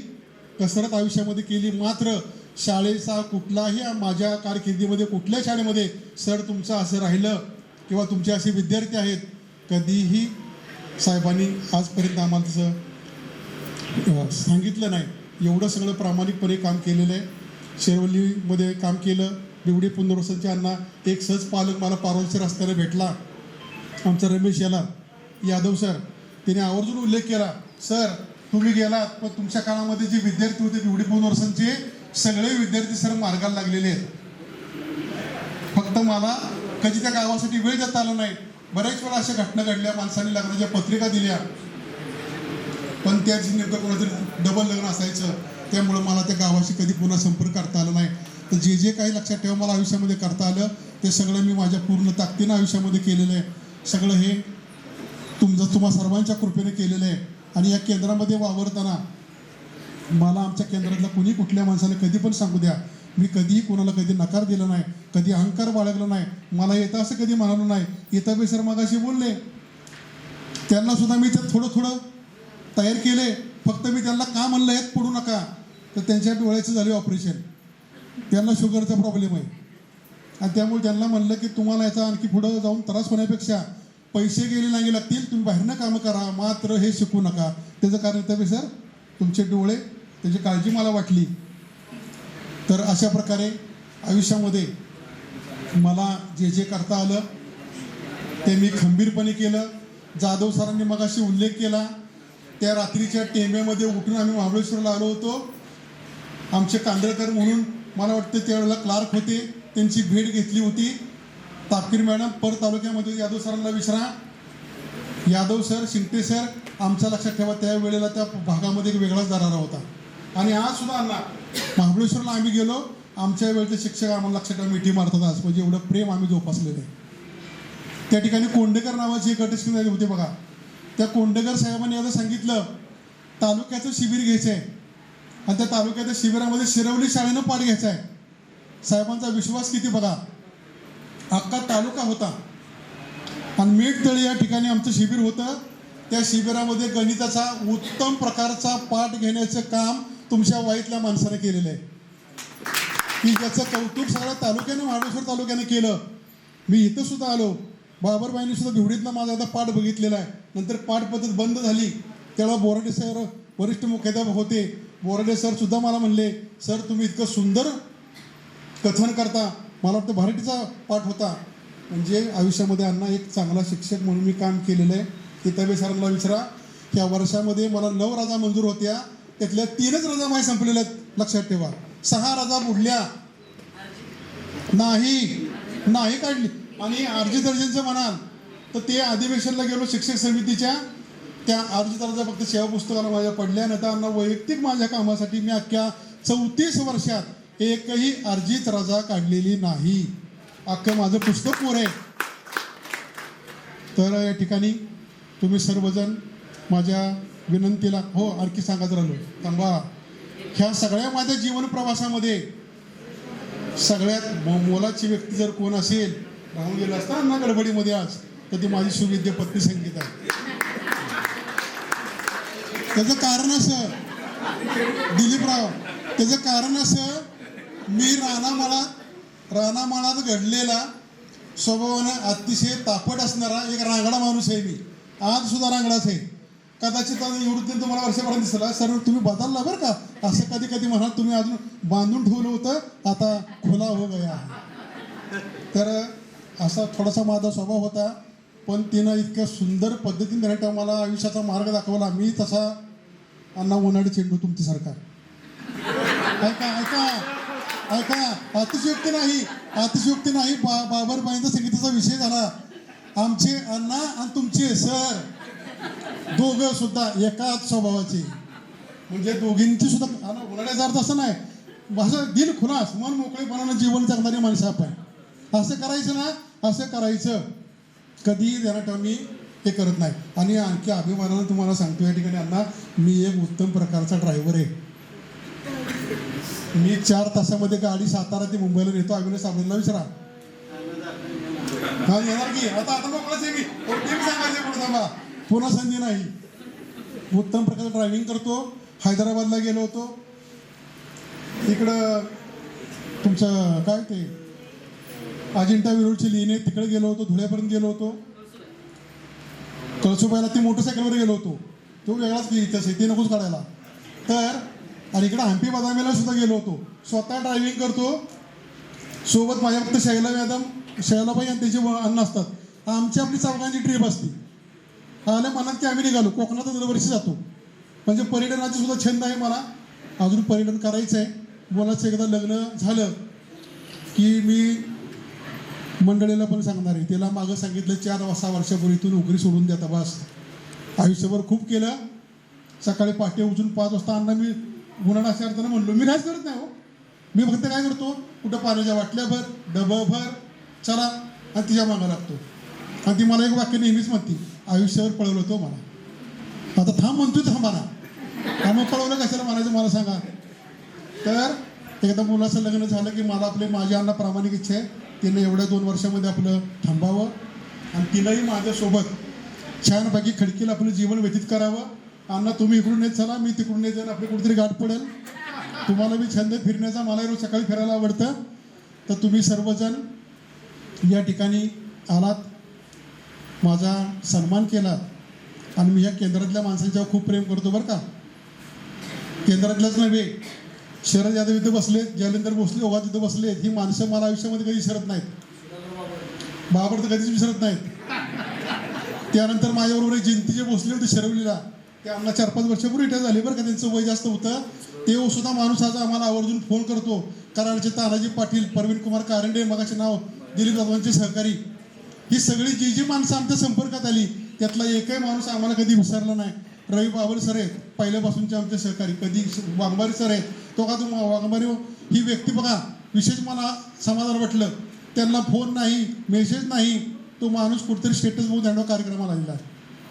कसरत आयुष्यामध्ये केली. मात्र शाळेचा कुठलाही माझ्या कारकिर्दीमध्ये कुठल्या शाळेमध्ये सर तुमचं असं राहिलं किंवा तुमचे असे विद्यार्थी आहेत, कधीही साहेबांनी आजपर्यंत आम्हाला तसं सांगितलं नाही. एवढं सगळं प्रामाणिकपणे काम केलेलं आहे. शेरवलीमध्ये काम केलं. बिवडी पुनर्वसनच्या अण्णा एक सहज पालक मला पारोलच्या रस्त्याने भेटला, आमचा रमेश यादव सर. त्याने आवर्जून उल्लेख केला, सर तुम्ही गेलात पण तुमच्या काळामध्ये जे विद्यार्थी होते बिवडी पुनर्वसनचे सगळे विद्यार्थी सर मार्गाला लागलेले आहेत. फक्त मला कधी त्या गावासाठी वेळ देता आला नाही. बऱ्याच वेळा अशा घटना घडल्या, माणसांनी लग्नाच्या पत्रिका दिल्या, पण त्याच नेमकं कोणातरी डबल लग्न असायचं, त्यामुळं मला त्या गावाशी कधी पुन्हा संपर्क करता आला नाही. तर जे काही लक्षात ठेवा मला आयुष्यामध्ये करता आलं ते सगळं मी माझ्या पूर्ण ताकदीनं आयुष्यामध्ये केलेलं आहे. सगळं हे तुम्हा सर्वांच्या कृपेने केलेलं आहे. आणि या केंद्रामध्ये वावरताना मला आमच्या केंद्रातल्या कुणी कुठल्या माणसाने कधी पण सांगू द्या, मी कधीही कोणाला कधी नकार दिला नाही, कधी अहंकार बाळगला नाही. मला येतं असं कधी म्हणालो नाही. येता बे सर मगाशी बोलले, त्यांना सुद्धा मी तर थोडं तयार केले. फक्त मी त्यांना का म्हणलं येत पडू नका, तर त्यांच्या डोळ्याचं झाले ऑपरेशन, त्यांना शुगरचा प्रॉब्लेम आहे. आणि त्यामुळे त्यांना म्हणलं की तुम्हाला याचा आणखी पुढं जाऊन त्रास होण्यापेक्षा पैसे गेले नाही लागतील, तुम्ही बाहेरनं कामं करा, मात्र हे शिकू नका. त्याचं कारण येतं सर तुमचे डोळे, त्याची काळजी मला वाटली. तर अशा प्रकारे आयुष्यामध्ये मला जे करता आलं ते मी खंबीरपणे केलं. जाधव सरांनी मगाशी उल्लेख केला, त्या रात्रीच्या टेंब्यामध्ये उठून आम्ही महाबळेश्वरला आलो होतो. आमचे कांदळकर म्हणून मला वाटतं त्यावेळेला क्लार्क होते, त्यांची भेट घेतली होती. तापकीर मॅडम पर तालुक्यामध्ये यादव सरांना विचारा, यादव सर, शिंगटे सर, आमच्या लक्षात ठेवा त्यावेळेला त्या भागामध्ये एक वेगळाच दरारा होता. आणि आज सुद्धा अण्णा महाबळेश्वरला आम्ही गेलो, आमच्या वेळेचे शिक्षक आम्हाला लक्षात ठेवा मिठी मारतात आज, म्हणजे एवढं प्रेम आम्ही जोपासलेलं आहे. त्या ठिकाणी कोंडेकर नावाची एक गटस्थान होते बघा, त्या कोंडेकर साहेबांनी आता सांगितलं तालुक्याचं शिबिर घ्यायचं आहे आणि त्या तालुक्याच्या शिबिरामध्ये शिरवली शाळेनं पाठ घ्यायचा आहे. साहेबांचा विश्वास किती बघा. अख्खा तालुका होता आणि मेटतळी या ठिकाणी आमचं शिबिर होतं. त्या शिबिरामध्ये गणिताचा उत्तम प्रकारचा पाठ घेण्याचं काम तुमच्या वाईतल्या माणसाने केलेलं आहे की ज्याचं कौतुक सगळ्या तालुक्याने महाबळेश्वर तालुक्याने केलं. मी इथं सुद्धा आलो, बाबरबाईंनी सुद्धा भिवडीतला माझा आता पाठ बघितलेला आहे. नंतर पाठ पद्धत बंद झाली तेव्हा बोराडे सर वरिष्ठ मुख्याध्यापक होते. बोराडे सर सुद्धा मला म्हणले, सर तुम्ही इतकं सुंदर कथन करता, मला वाटतं भराटीचा पाठ होता. म्हणजे आयुष्यामध्ये अण्णा एक चांगला शिक्षक म्हणून मी काम केलेलं आहे. किताबे सरांना विचारा, या वर्षामध्ये मला 9 रजा मंजूर होत्या, त्यातल्या 3च रजा माझ्या संपलेल्या आहेत. लक्षात ठेवा, 6 रजा बुडल्या नाही काढली. आणि आरजी दर्जनचं म्हणाल तर ते अधिवेशनला गेलो शिक्षक समितीच्या, त्या आरजी दर्जा फक्त सेवा पुस्तकाला माझ्या पडल्या. नंतर वैयक्तिक माझ्या कामासाठी मी अख्ख्या 34 वर्षात एकही अर्जित रजा काढलेली नाही. अख्खं माझं पुस्तक पुरं आहे. तर या ठिकाणी तुम्ही सर्वजण माझ्या विनंतीला हो आणखी सांगत राहिलो थांबा. ह्या सगळ्या माझ्या जीवन प्रवासामध्ये सगळ्यात मोलाची व्यक्ती जर कोण असेल, राहून गेला असता ना गडबडीमध्ये आज, तर ती माझी सुविद्य पत्नी संगीता आहे. त्याचं कारण असं दिलीपराव, त्याचं कारण असं मी रानामाळात घडलेला स्वभावानं अतिशय तापट असणारा एक रांगडा माणूस आहे. मी आज सुद्धा रांगडाच आहे. कदाचित निवृत्ती तुम्हाला वर्षापर्यंत दिसला, सर तुम्ही बदलला बरं का, असं कधी कधी म्हणा. तुम्ही अजून बांधून ठेवलं होतं, आता खुला हो गया. तर असा थोडासा माझा स्वभाव होता, पण तिनं इतक्या सुंदर पद्धतीने त्याने मला आयुष्याचा मार्ग दाखवला. मी तसा अण्णा उन्हाळी चेंडू तुमच्यासारखा. ऐका ऐका ऐका, अतिशयोक्ती नाही. बाबरबाईंचा संगीताचा विषय झाला. आमचे अण्णा आणि तुमचे सर दोघं सुद्धा एकाच स्वभावाचे, म्हणजे दोघींची सुद्धा उन्हाळ्याचा अर्थ असं नाही, असं दिल खुलास मन मोकळेपणानं जीवन जगणारी माणसं आपण. असं करायचं ना, असं करायचं. कधी त्यांना मी हे करत नाही. आणि आणखी अभिमानानं तुम्हाला सांगतो या ठिकाणी अण्णा, मी एक उत्तम प्रकारचा ड्रायव्हर आहे. मी 4 तासामध्ये गाडी सातारा ते मुंबईला नेतो. अभिनय साबळेला विचारा. हा येणार की आता मोकळाच आहे मी. सांगायचं पुढे थांबा, पुन्हा संधी नाही. उत्तम प्रकारचं ड्रायव्हिंग करतो. हैदराबादला गेलो होतो, इकडं तुमचं काय ते अजिंठा वेरूळची लेणी, तिकडे गेलो होतो. धुळ्यापर्यंत गेलो होतो. कळसुबाईला ती मोटरसायकलवर गेलो होतो. तो वेगळाच इतिहास आहे, ते नकोच काढायला. तर आणि इकडं हंपी बदामीला सुद्धा गेलो होतो. स्वतः ड्रायव्हिंग करतो. सोबत माझ्या फक्त शैलाबाई आणि त्याचे अन्न असतात. आमची आपली चौघांची ट्रिप असते. आल्या मनात की आम्ही निघालो. कोकणात दरवर्षी जातो. म्हणजे पर्यटनाचा सुद्धा छंद आहे मला. अजून पर्यटन करायचं आहे. बोलायचं एकदा लग्न झालं की मी मंडळीला पण सांगणार आहे. त्याला मागं सांगितलं 4-6 वर्षापूर्वी तू नोकरी सोडून द्या बस. आयुष्यभर खूप केलं. सकाळी पहाटे उठून 5 वाजता अण्णा मी गुन्हा अशा अर्थानं म्हणलो, मी काहीच करत नाही हो. मी फक्त काय करतो, कुठं पाण्याच्या बाटल्याभर डबभर चला आणि तिच्या मागं लागतो. आणि ती मला एक वाक्य नेहमीच म्हणते, आयुष्यावर पळवलं होतं मला. आता थांब म्हणतोय थांबा ना, मग पळवलं कशाला म्हणायचं मला सांगा. तर एकदा मुलाचं लग्न झालं की मला माझ्या अण्णा प्रामाणिक इच्छा आहे, तिनं एवढ्या 2 वर्षामध्ये आपलं थांबावं आणि तिलाही माझ्यासोबत छानपैकी खडकीला आपलं जीवन व्यतीत करावं. अण्णा तुम्ही इकडून येत चला, मी तिकडून येत जाईन, आपली कुठेतरी गाठ पडेल. तुम्हाला बी छंद फिरण्याचा, मला रोज सकाळी फिरायला आवडतं. तर तुम्ही सर्वजण या ठिकाणी आलात, माझा सन्मान केलात. आणि मी या केंद्रातल्या माणसांच्यावर खूप प्रेम करतो बरं का. केंद्रातल्याच नव्हे, शरद यादव इथं बसलेत, जयलेंदर भोसले ओघात इथं बसलेत. ही माणसं मला आयुष्यामध्ये कधी विसरत नाहीत. बाबर तर कधीच विसरत नाहीत. त्यानंतर माझ्याबरोबर एक जयंतीचे भोसले होते शिरवलीला. ते आम्हाला 4-5 वर्षापूर्वी रिटायर झाले बरं का. त्यांचं वय जास्त होतं. ते सुद्धा माणूस आज आम्हाला आवर्जून फोन करतो. कराडचे तानाजी पाटील, प्रवीण कुमार कारंडे, मगाचे नाव दिलीप जाधवांचे सहकारी. ही सगळी जी माणसं आमच्या संपर्कात आली त्यातला एकही माणूस आम्हाला कधी विसरला नाही. रवी बाबर सर आहेत पहिल्यापासूनचे आमचे सहकारी. कधी वाघमारी सर आहेत. तो का तू वाघमारी ही व्यक्ती बघा, विशेष मला समाधान वाटलं. त्यांना फोन नाही, मेसेज नाही, तो माणूस कुठेतरी स्टेटस बघून त्यांना कार्यक्रमाला आलेला आहे.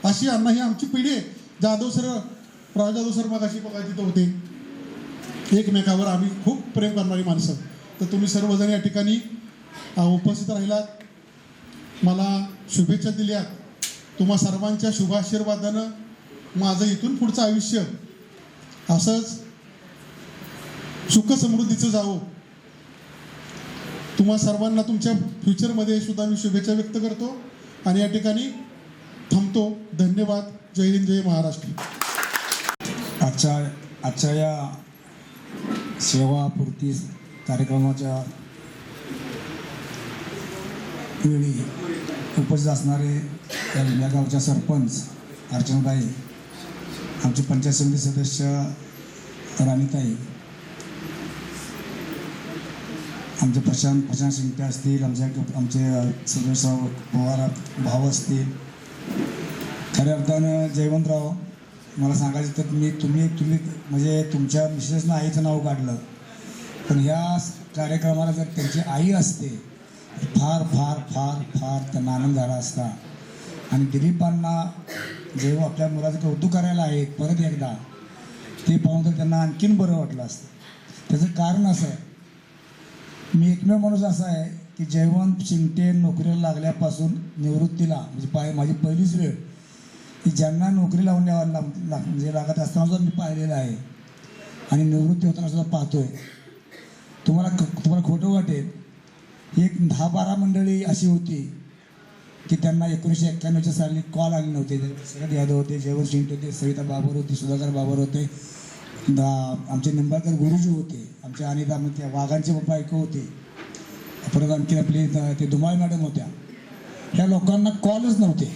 अशी अण्णा ही आमची पिढी आहे. जाधव सर, राजाधव सर मगाशी बघा तिथं होते. एकमेकावर आम्ही खूप प्रेम करणारी माणसं. तर तुम्ही सर्वजण या ठिकाणी उपस्थित राहिलात, मला शुभेच्छा दिल्यात. तुम्हा सर्वांच्या शुभाशीर्वादानं माझं इथून पुढचं आयुष्य असंच सुखसमृद्धीचं जावं. तुम्हा सर्वांना तुमच्या फ्युचरमध्ये सुद्धा मी शुभेच्छा व्यक्त करतो आणि या ठिकाणी थांबतो. धन्यवाद. जय हिंद, जय महाराष्ट्र. आजच्या या सेवापूर्ती कार्यक्रमाच्या वेळी उपस्थित असणारे या गावच्या सरपंच अर्चनाताई, आमचे पंचायत समिती सदस्य राणीताई, आमचे प्रशांत शिंपे असतील, आमचे सदस्य पवार भाऊ असतील. खऱ्या अर्थानं जयवंतराव, मला सांगायचं तर तुम्ही म्हणजे तुमच्या मिसेसनं आईचं नाव काढलं, पण ह्या कार्यक्रमाला जर त्यांची आई असते फार फार फार फार त्यांना आनंद झाला असता. आणि दिलीपांना जेव्हा आपल्या मुलाचं कौतुक करायला आहे परत एकदा, ते पाहून तर त्यांना आणखीन बरं वाटलं असतं. त्याचं कारण असं आहे, मी एकमेव माणूस असा आहे की जयवंत शिंगटे नोकरीला लागल्यापासून निवृत्तीला म्हणजे माझी पहिलीच वेळ की ज्यांना नोकरी म्हणजे लागत असताना सुद्धा मी पाहिलेलं आहे आणि निवृत्ती होताना सुद्धा पाहतोय. तुम्हाला खोटं वाटेल, एक 10-12 मंडळी अशी होती की त्यांना 1991च्या साली कॉल आले नव्हते. शरद यादव होते, जयवंत शिंगटे होते, सविता बाबर होती, सुधाकर बाबर होते, आमचे निंबाळकर गुरुजी होते, आमच्या अनिता त्या वाघांचे बायको होते, परत आणखी आपले ते धुमाळ मॅडम होत्या. ह्या लोकांना कॉलच नव्हते.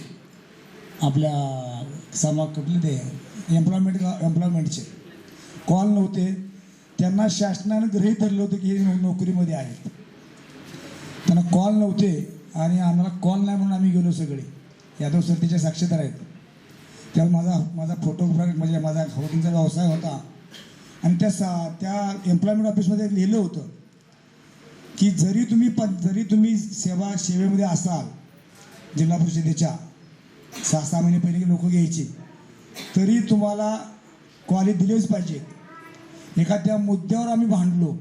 आपल्या कुठले ते एम्प्लॉयमेंटचे कॉल नव्हते. त्यांना शासनानं गृहीत धरलं होतं की हे नोकरीमध्ये आहेत. त्यांना कॉल नव्हते आणि आम्हाला कॉल नाही म्हणून आम्ही गेलो सगळे. यादव सर त्याचे साक्षीदार आहेत. त्यावेळी माझा फोटोग्राफी म्हणजे माझा होर्डिंगचा व्यवसाय होता आणि त्या एम्प्लॉयमेंट ऑफिसमध्ये लिहिलं होतं की जरी तुम्ही सेवेमध्ये असाल, जिल्हा परिषदेच्या 6 महिने पहिले लोक घ्यायची, तरी तुम्हाला कॉलेज दिलेच पाहिजे. एखाद्या मुद्द्यावर आम्ही भांडलो,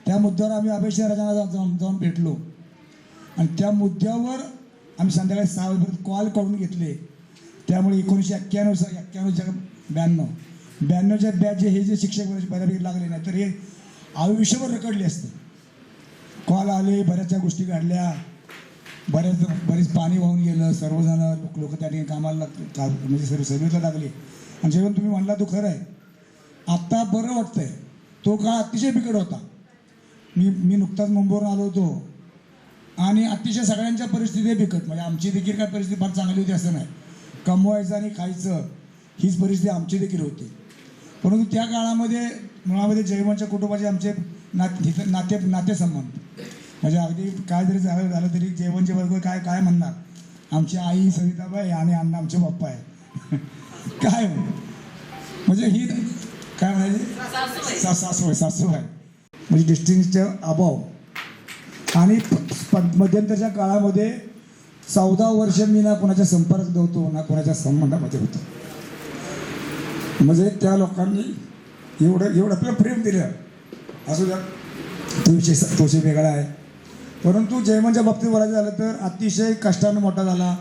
त्या मुद्द्यावर आम्ही अभय शहराजांना जाऊन भेटलो आणि त्या मुद्द्यावर आम्ही संध्याकाळी 6 वाजेपर्यंत कॉल काढून घेतले. त्यामुळे 1991-92च्या बॅच हे जे शिक्षक बऱ्यापैकी लागले नाही तर हे आयुष्यभर रखडले असते. कॉल आले, बऱ्याचशा गोष्टी काढल्या, बरेच पाणी वाहून गेलं. सर्वजण लोक त्या ठिकाणी कामाला म्हणजे सर्व्हिसला लागले. आणि जेव्हा तुम्ही म्हणला तो खरं आहे, आत्ता बरं वाटतंय. तो काळ अतिशय बिकट होता. मी नुकताच मुंबईवरून आलो होतो आणि अतिशय सगळ्यांच्या परिस्थिती बिकट. म्हणजे आमची देखील काय परिस्थिती फार चांगली होती असं नाही. कमवायचं आणि खायचं हीच परिस्थिती आमची देखील होती. परंतु त्या काळामध्ये मुळामध्ये जयवंतच्या कुटुंबाचे आमचे नातेसंबंध म्हणजे अगदी काय जरी झालं तरी जयवंतचे वर्ग काय म्हणणार, आमची आई सविताबाई आणि अण्णा आमचे बाप्पा आहे. काय म्हणजे ही काय म्हणायचे सासूबाई म्हणजे डिस्टिंगचा अभाव. आणि मध्यंतरच्या काळामध्ये 14 वर्ष मी ना कोणाच्या संपर्क नव्हतो ना कोणाच्या संबंधामध्ये होतो. म्हणजे त्या लोकांनी एवढं आपलं प्रेम दिलं. असू द्या, तो विषय वेगळा आहे. परंतु जयवंतच्या बाबतीत बोलायचं झालं तर अतिशय कष्टानं मोठा झाला.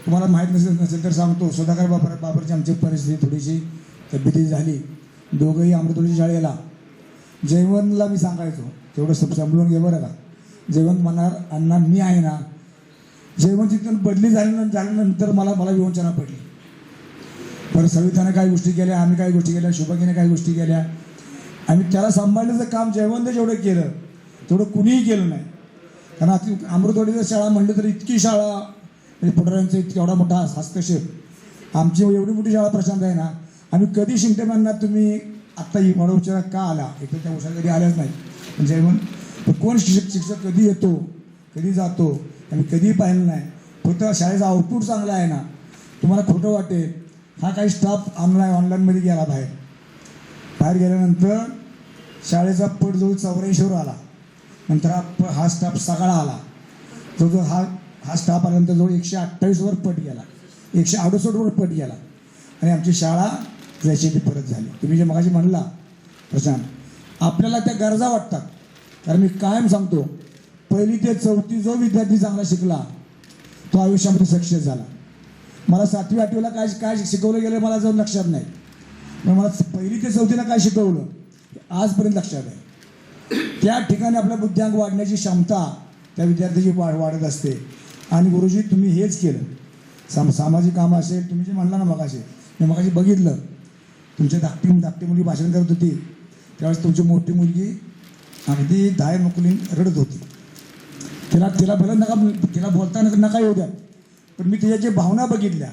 तुम्हाला माहीत नसेल तर सांगतो, सुधाकर बाबरची आमची परिस्थिती थोडीशी तब्येती झाली. दोघंही अमृतोळी शाळेला. जयवंतला मी सांगायचो तेवढं समजून घे बरं का. जयवंत म्हणणार, अण्णा मी आहे ना. जयवंत तिथून बदली झाल्यानंतर मला विवंचना पडली. परत सविताने काही गोष्टी केल्या, आम्ही काही गोष्टी केल्या, शुभागीने काही गोष्टी केल्या. आम्ही त्याला सांभाळण्याचं काम जयवंत जेवढं केलं तेवढं कुणीही केलं नाही. कारण आता अमृतवाडीचं शाळा म्हणलं तर इतकी शाळा म्हणजे पुढाऱ्यांचं एवढा मोठा हस्तक्षेप. आमची एवढी मोठी शाळा प्रशांत आहे ना. आम्ही कधी शिंगटे म्हणणार तुम्ही आत्ता ही मला उच्चारा का आला, एक तर त्या उशाला कधी आल्याच नाही. पण जयवंत कोण शिक्षक कधी येतो कधी जातो आम्ही कधीही पाहिलं नाही. फक्त शाळेचा आउटपुट चांगला आहे ना. तुम्हाला खोटं वाटेल, हा काही स्टाफ ऑनलाईनमध्ये गेला बाहेर गेल्यानंतर शाळेचा पट जवळ 84वर आला. नंतर हा स्टाफ सगळा आला. जवळजवळ हा स्टाफ आल्यानंतर जवळ 128वर पट गेला. 168 पट गेला आणि आमची शाळा जशी ती परत झाली. तुम्ही जे मगाशी म्हणला प्रशांत, आपल्याला त्या गरजा वाटतात. कारण मी कायम सांगतो, 1ली ते 4थी जो विद्यार्थी चांगला शिकला तो आयुष्यामध्ये सक्सेस झाला. मला 7वी 8वीला काय शिकवलं गेलं मला जाऊन लक्षात नाही, पण मला 1ली ते 4थीला काय शिकवलं आजपर्यंत लक्षात आहे. त्या ठिकाणी आपल्या बुद्ध्यांक वाढण्याची क्षमता त्या विद्यार्थ्याची वाढत असते. आणि गुरुजी तुम्ही हेच केलं. सामाजिक कामं असेल, तुम्ही जे म्हणला ना मगाशी, मी मगाशी बघितलं तुमच्या धाकटी मुलगी भाषण करत होती, त्यावेळेस तुमची मोठी मुलगी अगदी 10 नोकरी रडत होती. तिला भलं तिला बोलताना नका येऊ द्या, पण मी तिच्या भावना बघितल्या.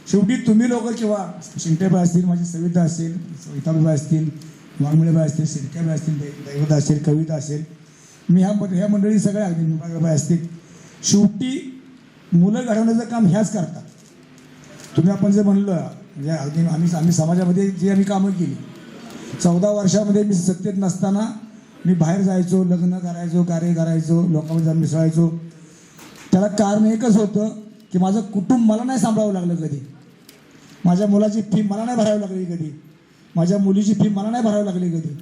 शेवटी तुम्ही लोक किंवा शिंगटेबाई असतील, माझी सविता असेल, सविताबाई असतील, वाघमिळेबाई असतील, सिरक्याबाई असतील, दैवता असेल, कविता असेल, मी ह्या मंडळी सगळ्या अगदी निंबाळबाई असतील, शेवटी मुलं घडवण्याचं काम ह्याच करतात. तुम्ही आपण जे म्हणलं म्हणजे अगदी आम्ही समाजामध्ये जी आम्ही कामं केली, 14 वर्षामध्ये मी सत्तेत नसताना मी बाहेर जायचो, लग्न करायचो, कार्य करायचो, लोकांमध्ये जाऊन मिसळायचो. त्याला कारण एकच होतं की माझं कुटुंब मला नाही सांभाळावं लागलं कधी, माझ्या मुलाची फी मला नाही भरावी लागली कधी, माझ्या मुलीची फी मला नाही भरावी लागली कधी.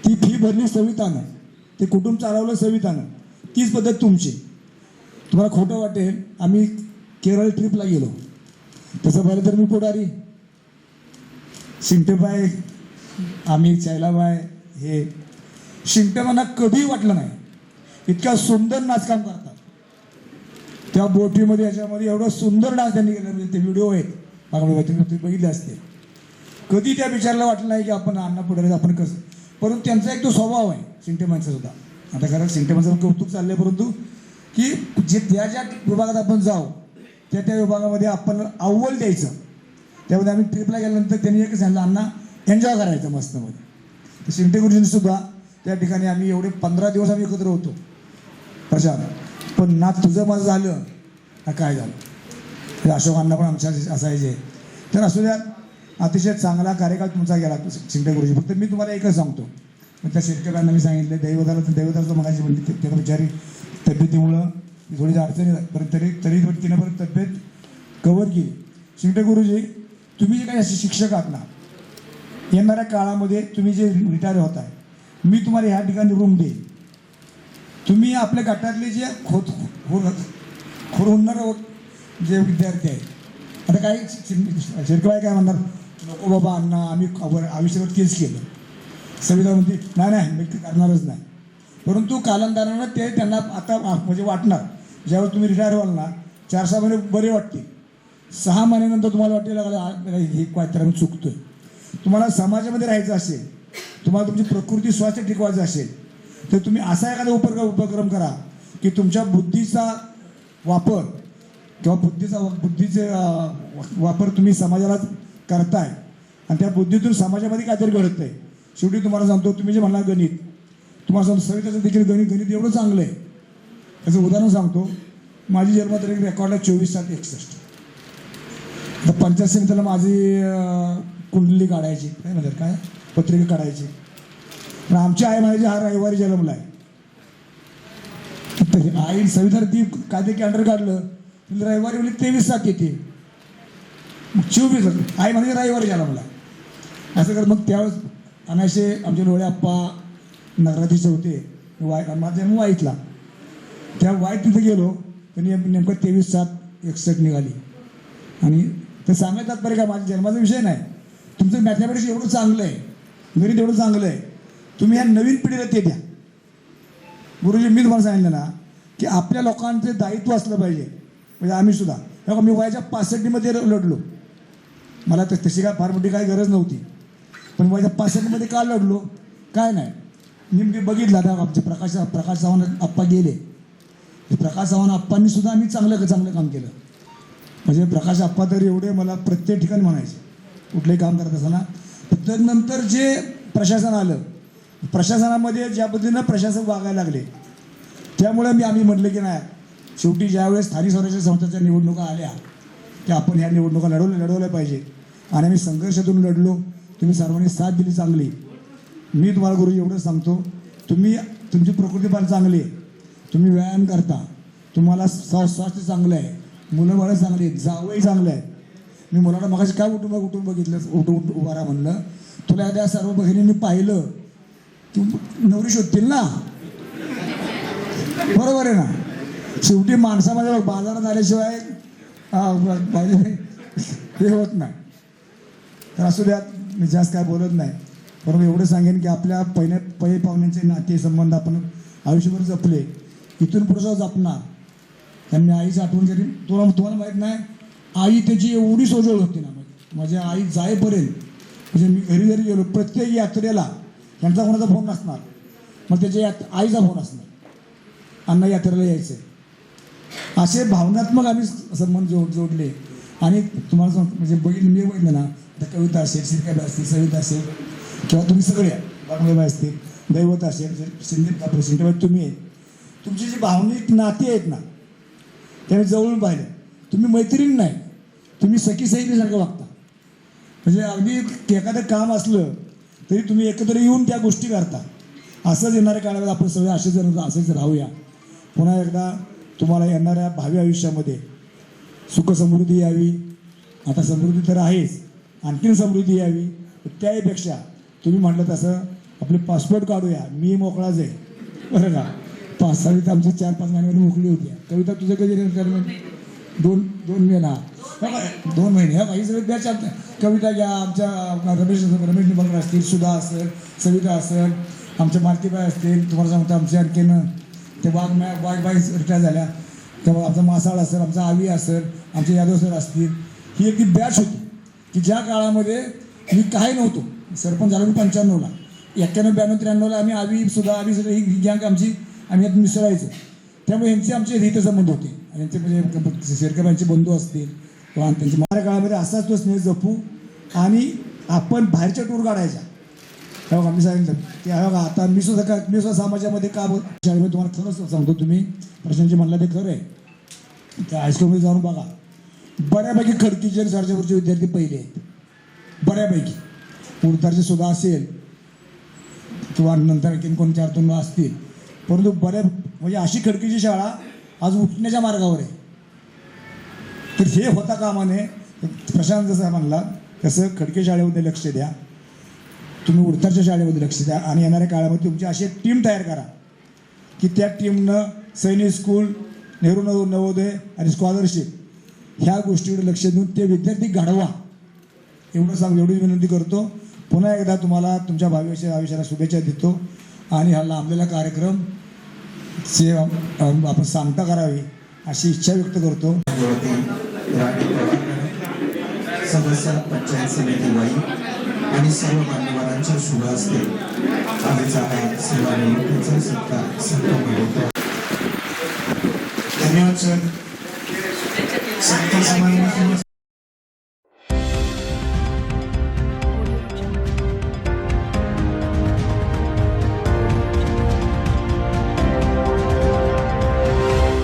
ती फी भरली सवितानं, ते कुटुंब चालवलं सवितानं. तीच पद्धत तुमची. तुम्हाला खोटं वाटेल, आम्ही केरळ ट्रिपला गेलो, तसं पाहिलं तर मी पुढारी, शिंगटेबाई, आम्ही चैलाबाई, हे शिंगटेबाईंना कधीही वाटलं नाही इतका सुंदर नाचकाम करतात. त्या बोटीमध्ये याच्यामध्ये एवढं सुंदर डान्स त्यांनी केलं, म्हणजे ते व्हिडिओ आहेत तुम्ही बघितले असते. कधी त्या विचारायला वाटलं नाही की आपण अण्णा पुढारी आपण कसं, परंतु त्यांचा एक तो स्वभाव आहे शिंगटेबाईंचा सुद्धा. आता खरं शिंगटेबाईंचं कौतुक चाललंय, परंतु की जे ज्या विभागात आपण जाऊ त्या विभागामध्ये आपण अव्वल द्यायचं. त्यामध्ये आम्ही ट्रिपला गेल्यानंतर त्यांनी एकच सांगितलं, अण्णा एन्जॉय करायचं मस्तमध्ये. तर शिंगटे गुरुजींनी सुद्धा त्या ठिकाणी आम्ही एवढे 15 दिवस आम्ही एकत्र होतो प्रशांत, पण ना तुझं माझं झालं ना काय झालं. अशोक अण्णा पण आमच्या असायचे. तर असू द्या, अतिशय चांगला कार्यकाळ तुमचा गेला शिंगटे गुरुजी. फक्त मी तुम्हाला एकच सांगतो, मग त्या शेतकऱ्यांना मी सांगितलं दैवताचं मगाशी म्हणजे त्याला बिचारी तब्येतीमुळं थोडीशी अडचणी, परत तरी तिनं परत तब्येत कव्हर केली. शिंगटे गुरुजी, तुम्ही जे काही असे शिक्षक आहात ना, येणाऱ्या काळामध्ये तुम्ही जे रिटायर होत आहे, मी तुम्हाला ह्या ठिकाणी रूम देईन. तुम्ही आपल्या गटातले जे खोर होणारे जे विद्यार्थी आहेत, आता काही शिरकबाई काय म्हणणार, नको बाबा अण्णा आम्ही आयुष्यावर केस केलं, सविता म्हणते नाही मी करणारच नाही. परंतु कालांतरानं ते त्यांना आता म्हणजे वाटणार, ज्यावेळेस तुम्ही रिटायर व्हाल ना, 4-6 महिने बरे वाटतील, 6 महिन्यानंतर तुम्हाला वाटेल हे काहीतरी आम्ही चुकतोय. तुम्हाला समाजामध्ये राहायचं असेल, तुम्हाला तुमची प्रकृती स्वास्थ्य टिकवायचं असेल, तर तुम्ही असा एखादा उपक्रम करा की तुमच्या बुद्धीचा वापर किंवा बुद्धीचे वापर तुम्ही समाजाला करताय आणि त्या बुद्धीतून समाजामध्ये काहीतरी घडत आहे. शेवटी तुम्हाला सांगतो, तुम्ही जे म्हणला गणित, तुम्हाला सांगतो सविताचं देखील गणित एवढं चांगलं आहे. त्याचं उदाहरण सांगतो, माझी जन्मतारीख रेकॉर्ड आहे 24/7/61. तर 85 त्याला माझी कुंडली काढायची, काय म्हणतात काय पत्रिका काढायची. पण आमची आई म्हणायची हा रविवारी जन्मला आहे. आई सविता ती काय ते कॅलेंडर काढलं, रविवारी म्हणजे 23/7 येते, 24 आई म्हणायची रविवारी जन्मला. असं कर. मग त्यावेळेस अनायसे आमचे लोळे आप्पा नगराधीश होते, माझा जन्म वाईतला. त्या वाईत तिथे गेलो, त्यांनी नेमकं 23/7/61 निघाली. आणि ते सांगायचं तात्पर्य का, माझ्या जन्माचा विषय नाही, तुमचं मॅथमॅटिक्स एवढं चांगलं आहे, गणित एवढं चांगलं आहे, तुम्ही ह्या नवीन पिढीला ते द्या. गुरुजी, मी तुम्हाला सांगितलं ना की आपल्या लोकांचं दायित्व असलं पाहिजे. म्हणजे आम्ही सुद्धा बघा, मी वयाच्या 65मध्ये लढलो, मला तशी काय फार मोठी काही गरज नव्हती, पण वयाच्या 65मध्ये का लढलो काय नाही, मी बघितलं. आता आमचे प्रकाश चव्हाण आप्पा गेले, प्रकाश चव्हाण आप्पांनी सुद्धा आम्ही चांगलं काम केलं. म्हणजे प्रकाश आप्पा तर एवढे मला प्रत्येक ठिकाणी म्हणायचे कुठलंही काम करत असताना. त्यानंतर जे प्रशासन आलं, प्रशासनामध्ये ज्या पद्धतीनं प्रशासक वागायला लागले, त्यामुळे आम्ही म्हटलं की नाही, शेवटी ज्यावेळेस स्थानिक स्वराज्य संस्थांच्या निवडणुका आल्या की आपण ह्या निवडणुका लढवल्या पाहिजे. आणि आम्ही संघर्षातून लढलो, तुम्ही सर्वांनी साथ दिली चांगली. मी तुम्हाला गुरुजी एवढं सांगतो, तुमची प्रकृती फार चांगली आहे, तुम्ही व्यायाम करता, तुम्हाला स्वास्थ्य चांगलं आहे, मुलं बाळं चांगली आहेत, जावंही चांगलं आहे. मी मुलाला मगाशी काय उठून बघितलं, उठून उभा राहा म्हणलं. तुला त्या सर्व भगिनींनी पाहिलं की नवरी शोधतील ना, बरोबर आहे ना. शेवटी माणसामध्ये बाजारात आल्याशिवाय हे होत नाही. तर असू द्या, मी जास्त काय बोलत नाही. परंतु एवढं सांगेन की आपल्या पहिले पाहुण्यांचे नाते संबंध आपण आयुष्यभर जपले, इथून पुढे जपणार. त्यांनी आईची आठवण जरी तुम्हाला माहीत नाही, आई त्याची एवढी सोजवळ होती ना. माझी आई जाईपर्यंत म्हणजे मी घरी जरी गेलो, प्रत्येक यात्रेला त्यांचा कोणाचा फोन नसणार, मग त्याच्या आईचा फोन असणार, अण्णा यात्रेला यायचं. असे भावनात्मक आम्ही संबंध जोडले. आणि तुम्हाला म्हणजे मी बघितलं ना, तर कविता असेल, श्रीकाबाई असतील, सविता असेल, किंवा तुम्ही सगळे बागुळेबाई असतील, दैवत असेल, सिंधुबाई तुम्ही आहे, तुमची जी भावनिक नाती आहेत ना, त्याने जवळून पाहिलं. तुम्ही मैत्रीण नाही, तुम्ही सखी सैनीसारखं वागता. म्हणजे अगदी एखादं काम असलं तरी तुम्ही एकत्र येऊन त्या गोष्टी करता. असंच येणाऱ्या काळामध्ये आपण सगळे असेच राहूया. पुन्हा एकदा तुम्हाला येणाऱ्या भावी आयुष्यामध्ये सुखसमृद्धी यावी. आता समृद्धी तर आहेच, आणखीन समृद्धी यावी. त्याहीपेक्षा तुम्ही म्हटलं तसं आपले पासपोर्ट काढूया. मी मोकळाच आहे, बरं का. 5-6 आमची 4-5 महिन्यामध्ये मोकळी होती. कविता तुझं कधी दोन महिना 2 महिने ह्या काही सगळे बॅच. कविता घ्या, आमच्या रमेश निबंगर असतील, सुधा असेल, सविता असेल, आमच्या मालतीबाई असतील. तुम्हाला सांगतो आमच्या आणखीन ते वाघबाई रिटायर झाल्या, तेव्हा आमचा मासाळ असेल, आमचा आवी असेल, आमचे यादव सर असतील. ही एक बॅच होती की ज्या काळामध्ये मी काय नव्हतो. सरपंच झालो मी 95ला, 91, 92, 93ला आम्ही आवी सुद्धा ही गँग आमची आम्ही यात मिसळायचो. त्यामुळे यांचे आमचे हितसंबंध होते. यांचे म्हणजे शेरकबाईंचे बंधू असतील किंवा त्यांच्या माझ्या काळामध्ये असाच तो स्नेह जपू. आणि आपण बाहेरच्या टूर काढायच्या. तेव्हा आम्ही सांगितलं की आता मी सुद्धा समाजामध्ये का शाळेमध्ये तुम्हाला खरंच सांगतो, तुम्ही प्रशांतजी म्हणला ते खरं आहे. त्या हायस्कूलमध्ये जाऊन बघा, बऱ्यापैकी खडकीचे सरच्यावरचे विद्यार्थी पहिले आहेत, बऱ्यापैकी. उडतारचे सुद्धा असेल किंवा नंतर आणखीन कोण 4-3 असतील. परंतु म्हणजे अशी खडकीची शाळा आज उठण्याच्या मार्गावर आहे. तर हे होता कामाने. प्रशांत जसं म्हणला तसं खडकी शाळेमध्ये लक्ष द्या, तुम्ही उडतारच्या शाळेमध्ये लक्ष द्या. आणि येणाऱ्या काळामध्ये तुमची अशी एक टीम तयार करा की त्या टीमनं सैनिक स्कूल, नेहरू नवोदय आणि स्कॉलरशिप ह्या गोष्टीकडे लक्ष देऊन ते विद्यार्थी घडवा. एवढी विनंती करतो. पुन्हा एकदा तुम्हाला तुमच्या भावी आयुष्याला शुभेच्छा देतो. आणि हा लांबलेला कार्यक्रम आपण सांगता करावी अशी इच्छा व्यक्त करतो. सदस्य पंचायत समिती वाई आणि सर्व मान्यवरांच्या शुभ हस्ते आजचा हा सेवानिवृत्तीचा सत्कार संपन्न होतो. धन्यवाद सर. संत समाज